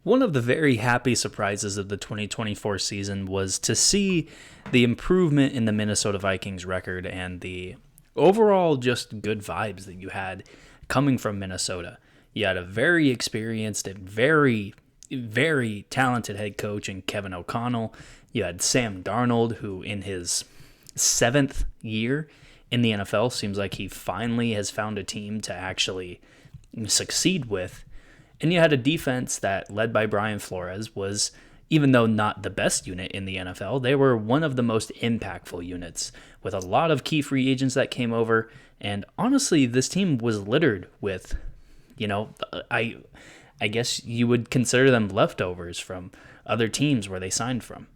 One of the very happy surprises of the 2024 season was to see the improvement in the Minnesota Vikings record and the overall just good vibes that you had coming from Minnesota. You had a very experienced and very talented head coach in Kevin O'Connell. You had Sam Darnold, who in his seventh year in the NFL seems like he finally has found a team to actually succeed with. And you had a defense that, led by Brian Flores, was, even though not the best unit in the NFL, they were one of the most impactful units, with a lot of key free agents that came over. And honestly, this team was littered with, I guess you would consider them leftovers from other teams where they signed from.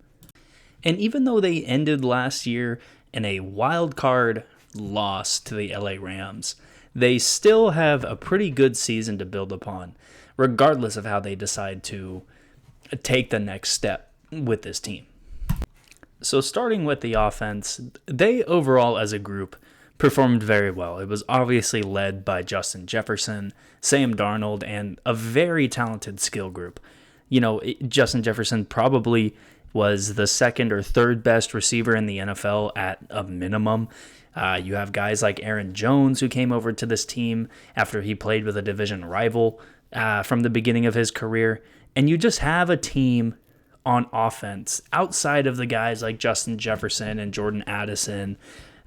And even though they ended last year in a wild card loss to the LA Rams, they still have a pretty good season to build upon, regardless of how they decide to take the next step with this team. So starting with the offense, they overall as a group performed very well. It was obviously led by Justin Jefferson, Sam Darnold, and a very talented skill group. Justin Jefferson probably was the second or third best receiver in the NFL at a minimum. You have guys like Aaron Jones, who came over to this team after he played with a division rival from the beginning of his career. And you just have a team on offense outside of the guys like Justin Jefferson and Jordan Addison.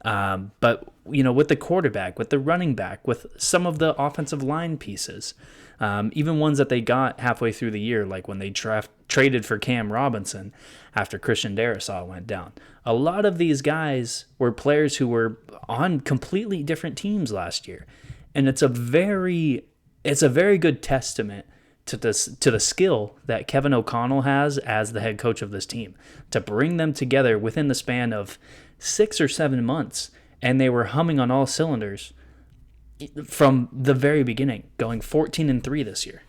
But with the quarterback, with the running back, with some of the offensive line pieces, even ones that they got halfway through the year, like when they traded for Cam Robinson after Christian Darrisaw went down. A lot of these guys were players who were on completely different teams last year. And it's a very good testament to the skill that Kevin O'Connell has as the head coach of this team, to bring them together within the span of 6 or 7 months, and they were humming on all cylinders from the very beginning, going 14-3 this year.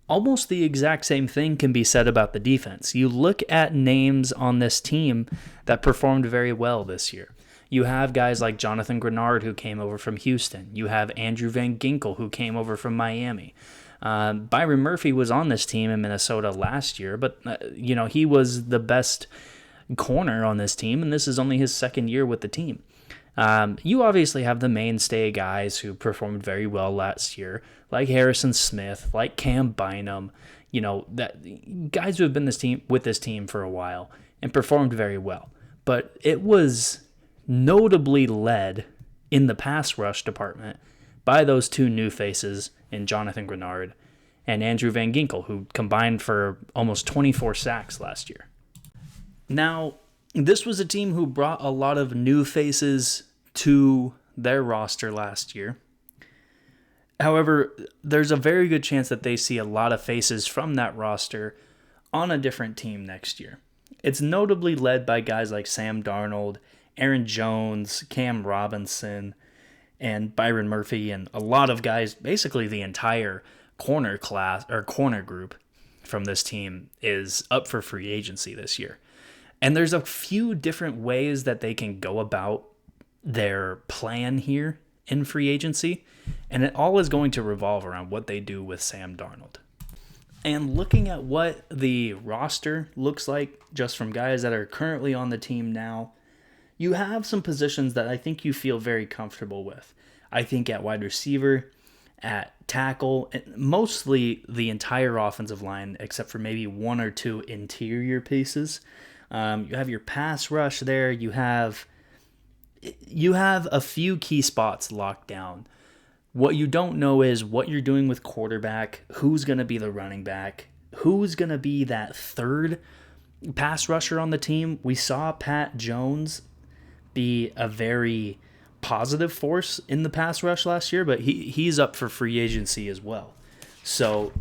Almost the exact same thing can be said about the defense. You look at names on this team that performed very well this year. You have guys like Jonathan Grenard, who came over from Houston. You have Andrew Van Ginkel, who came over from Miami. Byron Murphy was on this team in Minnesota last year, but he was the best corner on this team, and this is only his second year with the team. You obviously have the mainstay guys who performed very well last year, like Harrison Smith, like Cam Bynum, that guys who have been with this team for a while and performed very well. But it was notably led in the pass rush department by those two new faces in Jonathan Grenard and Andrew Van Ginkel, who combined for almost 24 sacks last year. Now, this was a team who brought a lot of new faces to their roster last year. However, there's a very good chance that they see a lot of faces from that roster on a different team next year. It's notably led by guys like Sam Darnold, Aaron Jones, Cam Robinson, and Byron Murphy, and a lot of guys, basically the entire corner class or corner group from this team is up for free agency this year. And there's a few different ways that they can go about their plan here in free agency, and it all is going to revolve around what they do with Sam Darnold. And looking at what the roster looks like just from guys that are currently on the team now, you have some positions that I think you feel very comfortable with. I think at wide receiver, at tackle, and mostly the entire offensive line, except for maybe one or two interior pieces. You have your pass rush there. You have a few key spots locked down. What you don't know is what you're doing with quarterback, who's going to be the running back, who's going to be that third pass rusher on the team. We saw Pat Jones be a very positive force in the pass rush last year, but he's up for free agency as well. So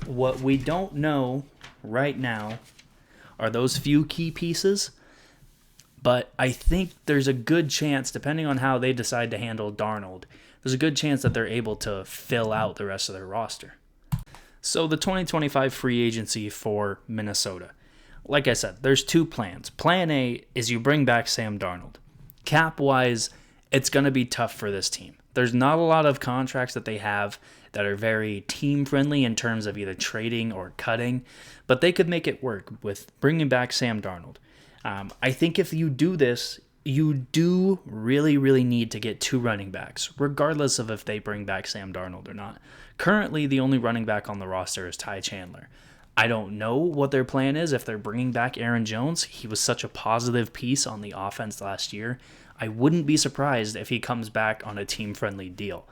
what we don't know right now are those few key pieces, but I think there's a good chance, depending on how they decide to handle Darnold, there's a good chance that they're able to fill out the rest of their roster. So the 2025 free agency for Minnesota. Like I said, there's two plans. Plan A is you bring back Sam Darnold. Cap-wise, it's going to be tough for this team. There's not a lot of contracts that they have that are very team-friendly in terms of either trading or cutting, but they could make it work with bringing back Sam Darnold. I think if you do this, you do really, really need to get 2 running backs, regardless of if they bring back Sam Darnold or not. Currently, the only running back on the roster is Ty Chandler. I don't know what their plan is if they're bringing back Aaron Jones. He was such a positive piece on the offense last year. I wouldn't be surprised if he comes back on a team-friendly deal.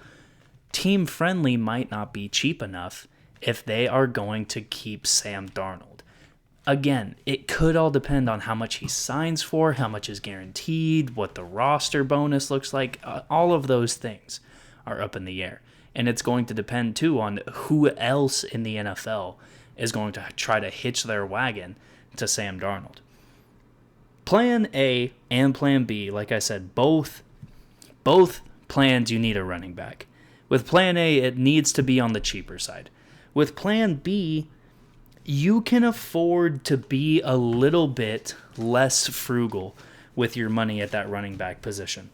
Team-friendly might not be cheap enough if they are going to keep Sam Darnold. Again, it could all depend on how much he signs for, how much is guaranteed, what the roster bonus looks like. All of those things are up in the air. And it's going to depend, too, on who else in the NFL is going to try to hitch their wagon to Sam Darnold. Plan A and Plan B, like I said, both plans you need a running back. With Plan A, it needs to be on the cheaper side. With Plan B, you can afford to be a little bit less frugal with your money at that running back position.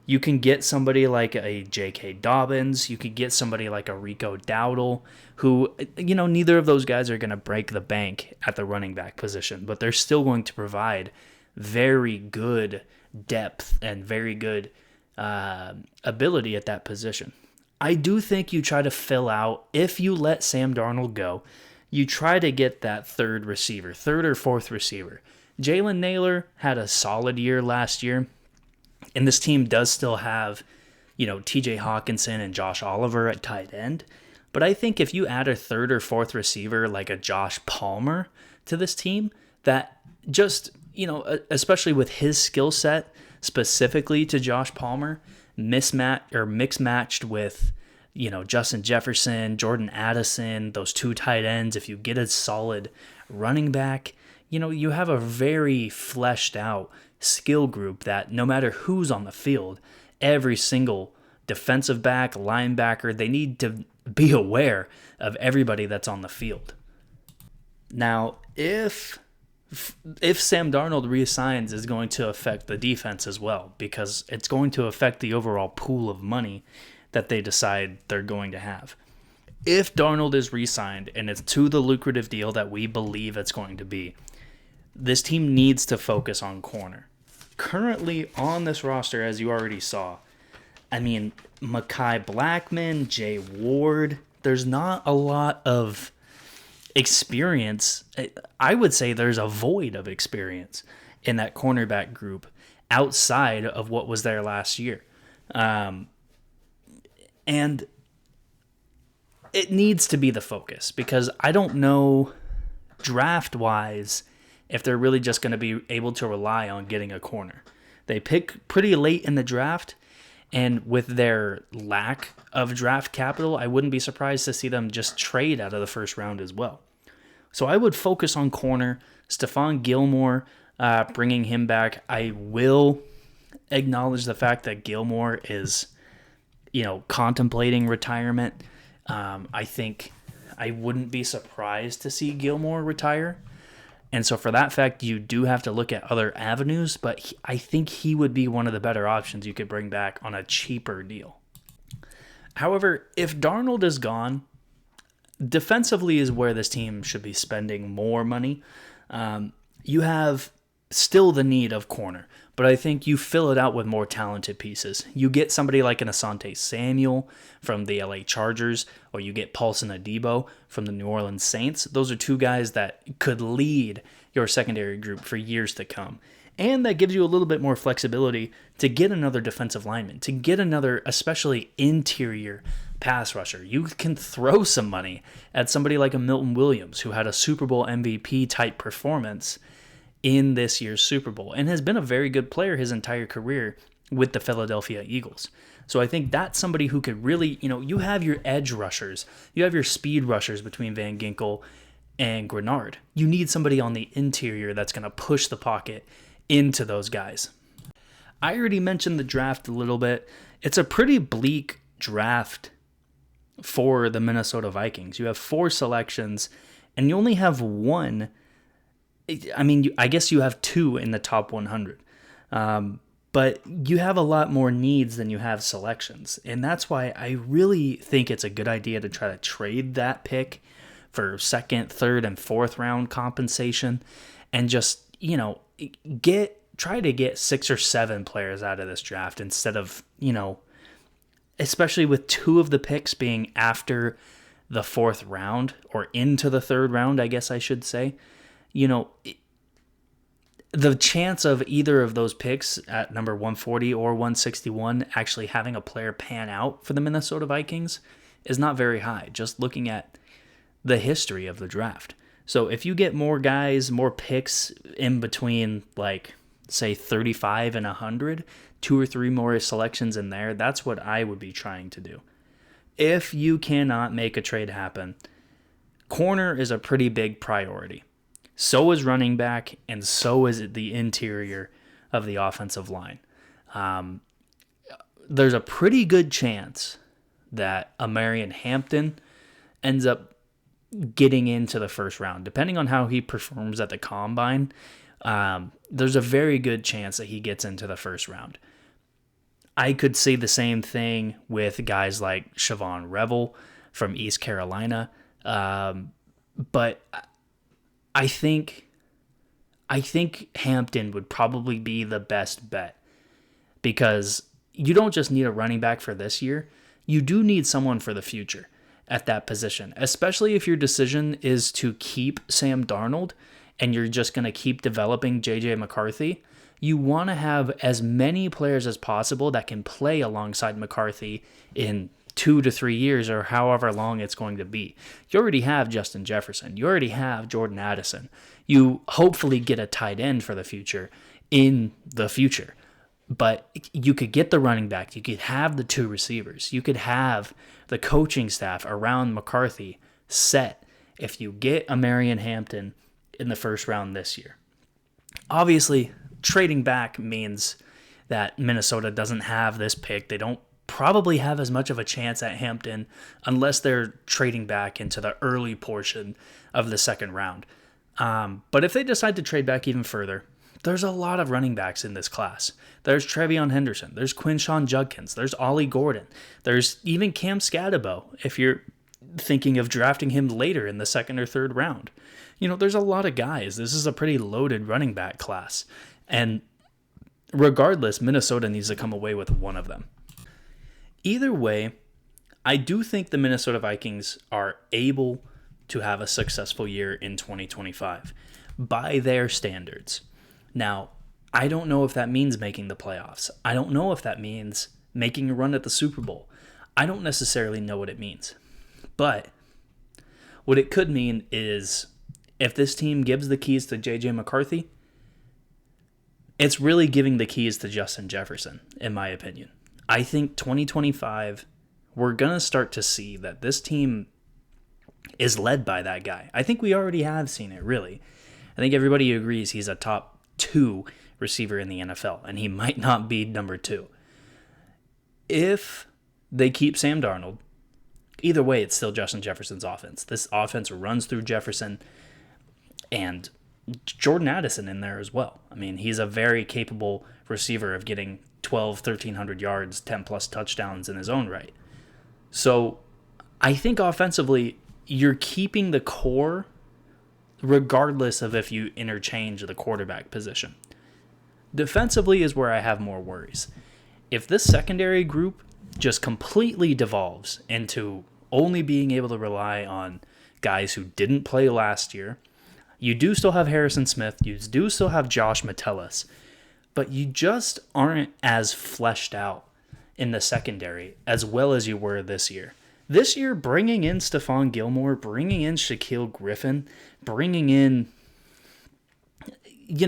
You can get somebody like a J.K. Dobbins. You could get somebody like a Rico Dowdle, who, neither of those guys are going to break the bank at the running back position, but they're still going to provide very good depth and very good ability at that position. I do think you try to fill out, if you let Sam Darnold go, you try to get that third or fourth receiver. Jalen Naylor had a solid year last year, and this team does still have, TJ Hawkinson and Josh Oliver at tight end. But I think if you add a third or fourth receiver like a Josh Palmer to this team, that just, especially with his skill set specifically to Josh Palmer, mixed matched with Justin Jefferson, Jordan Addison, those 2 tight ends, if you get a solid running back, you have a very fleshed out skill group that no matter who's on the field, every single defensive back, linebacker, they need to be aware of everybody that's on the field. Now, if Sam Darnold reassigns, is going to affect the defense as well, because it's going to affect the overall pool of money that they decide they're going to have. If Darnold is re-signed and it's to the lucrative deal that we believe it's going to be, this team needs to focus on corner. Currently on this roster, as you already saw, Mekhi Blackman, Jay Ward, there's not a lot of experience. I would say there's a void of experience in that cornerback group outside of what was there last year. And it needs to be the focus, because I don't know draft-wise if they're really just going to be able to rely on getting a corner. They pick pretty late in the draft, and with their lack of draft capital, I wouldn't be surprised to see them just trade out of the first round as well. So I would focus on corner. Stephon Gilmore, bringing him back. I will acknowledge the fact that Gilmore is, contemplating retirement. I think I wouldn't be surprised to see Gilmore retire. And so for that fact, you do have to look at other avenues, but I think he would be one of the better options you could bring back on a cheaper deal. However, if Darnold is gone, defensively is where this team should be spending more money. You have still the need of corner, but I think you fill it out with more talented pieces. You get somebody like an Asante Samuel from the LA Chargers, or you get Paulson Adebo from the New Orleans Saints. Those are 2 guys that could lead your secondary group for years to come. And that gives you a little bit more flexibility to get another defensive lineman, to get another, especially interior pass rusher. You can throw some money at somebody like a Milton Williams, who had a Super Bowl MVP type performance in this year's Super Bowl and has been a very good player his entire career with the Philadelphia Eagles. So I think that's somebody who could really, you have your edge rushers, you have your speed rushers between Van Ginkel and Grenard. You need somebody on the interior that's going to push the pocket into those guys. I already mentioned the draft a little bit. It's a pretty bleak draft for the Minnesota Vikings. You have 4 selections and you only have 1. I guess you have 2 in the top 100. but you have a lot more needs than you have selections. And that's why I really think it's a good idea to try to trade that pick for second, third, and fourth round compensation and just, try to get 6 or 7 players out of this draft instead of, especially with 2 of the picks being after the 4th round or into the 3rd round, I guess I should say. The chance of either of those picks at number 140 or 161 actually having a player pan out for the Minnesota Vikings is not very high, just looking at the history of the draft. So if you get more guys, more picks in between, like, say 35 and 100, 2 or 3 more selections in there, that's what I would be trying to do. If you cannot make a trade happen, corner is a pretty big priority. So is running back, and so is the interior of the offensive line. There's a pretty good chance that Amarian Hampton ends up getting into the first round. Depending on how he performs at the combine, there's a very good chance that he gets into the first round. I could see the same thing with guys like Siobhan Revel from East Carolina, but I think Hampton would probably be the best bet because you don't just need a running back for this year. You do need someone for the future at that position, especially if your decision is to keep Sam Darnold and you're just going to keep developing JJ McCarthy. You want to have as many players as possible that can play alongside McCarthy in 2 to 3 years or however long it's going to be. You already have Justin Jefferson. You already have Jordan Addison. You hopefully get a tight end for the future in the future. But you could get the running back. You could have the 2 receivers. You could have the coaching staff around McCarthy set if you get Amarian Hampton in the first round this year. Obviously, trading back means that Minnesota doesn't have this pick. They don't probably have as much of a chance at Hampton unless they're trading back into the early portion of the second round. But if they decide to trade back even further, there's a lot of running backs in this class. There's Trevion Henderson. There's Quinshawn Judkins. There's Ollie Gordon. There's even Cam Scadabo if you're thinking of drafting him later in the second or third round. There's a lot of guys. This is a pretty loaded running back class. And regardless, Minnesota needs to come away with one of them. Either way, I do think the Minnesota Vikings are able to have a successful year in 2025 by their standards. Now, I don't know if that means making the playoffs. I don't know if that means making a run at the Super Bowl. I don't necessarily know what it means. But what it could mean is if this team gives the keys to JJ McCarthy, it's really giving the keys to Justin Jefferson, in my opinion. I think 2025, we're going to start to see that this team is led by that guy. I think we already have seen it, really. I think everybody agrees he's a top 2 receiver in the NFL, and he might not be number 2. If they keep Sam Darnold, either way, it's still Justin Jefferson's offense. This offense runs through Jefferson and Jordan Addison in there as well. I mean, he's a very capable receiver of getting 1,300 yards, 10-plus touchdowns in his own right. So I think offensively, you're keeping the core regardless of if you interchange the quarterback position. Defensively is where I have more worries. If this secondary group just completely devolves into only being able to rely on guys who didn't play last year, you do still have Harrison Smith, you do still have Josh Metellus, but you just aren't as fleshed out in the secondary as well as you were this year. This year, bringing in Stephon Gilmore, bringing in Shaquille Griffin, bringing in,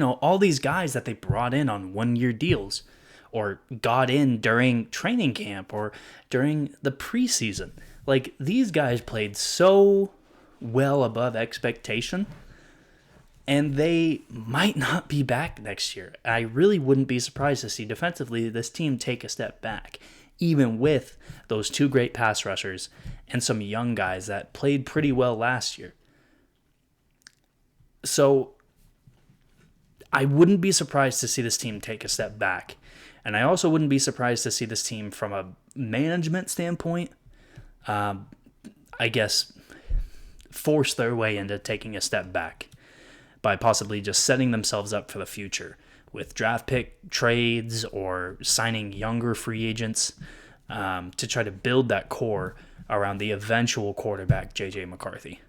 all these guys that they brought in on one-year deals or got in during training camp or during the preseason. Like, these guys played so well above expectation, and they might not be back next year. I really wouldn't be surprised to see defensively this team take a step back, even with those 2 great pass rushers and some young guys that played pretty well last year. So I wouldn't be surprised to see this team take a step back And I also wouldn't be surprised to see this team from a management standpoint, I guess, force their way into taking a step back by possibly just setting themselves up for the future with draft pick trades or signing younger free agents to try to build that core around the eventual quarterback, JJ McCarthy.